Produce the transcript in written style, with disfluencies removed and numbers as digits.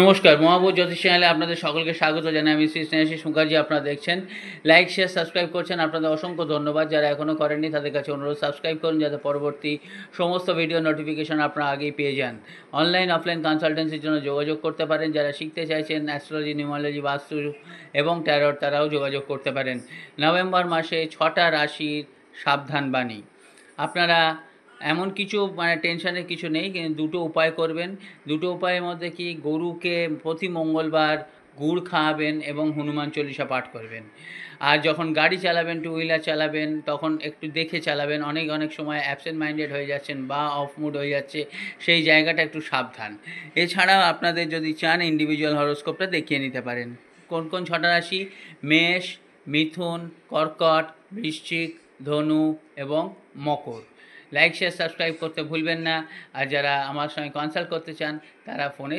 নমস্কার, মহাবোধ জ্যোতিষ চ্যানেলে আপনাদের সকলকে স্বাগত জানাই। আমি শ্রী স্নেহাশিস মুখার্জি। আপনারা দেখছেন, লাইক শেয়ার সাবস্ক্রাইব করছেন, আপনাদের অসংখ্য ধন্যবাদ। যারা এখনও করেননি তাদের কাছে অনুরোধ, সাবস্ক্রাইব করুন যাতে পরবর্তী সমস্ত ভিডিও নোটিফিকেশন আপনারা আগেই পেয়ে যান। অনলাইন অফলাইন কনসালটেন্সির জন্য যোগাযোগ করতে পারেন। যারা শিখতে চাইছেন অ্যাস্ট্রোলজি, নিউমারোলজি, বাস্তু এবং ট্যারট, তারাও যোগাযোগ করতে পারেন। নভেম্বর মাসে 6টা রাশির সাবধান বাণী। আপনারা এমন কিছু টেনশনের কিছু নেই, কিন্তু দুটো উপায় করবেন। দুটো উপায়ের মধ্যে কি, গরুকে প্রতি মঙ্গলবার গুড় খাওয়াবেন এবং হনুমান চল্লিশা পাঠ করবেন। আর যখন গাড়ি চালাবেন, টু হুইলার চালাবেন, তখন একটু দেখে চালাবেন। অনেক সময় অ্যাবসেন্ট মাইন্ডেড হয়ে যাচ্ছেন বা অফ মুড হয়ে যাচ্ছে, সেই জায়গাটা একটু সাবধান। এছাড়াও আপনাদের যদি চান ইন্ডিভিজুয়াল হরোস্কোপটা দেখিয়ে নিতে পারেন। কোন কোন 6টা রাশি: মেষ, মিথুন, কর্কট, বৃশ্চিক, ধনু এবং মকর। লাইক শেয়ার সাবস্ক্রাইব করতে ভুলবেন না। আর যারা আমার সঙ্গে কনসাল্ট করতে চান তারা ফোনে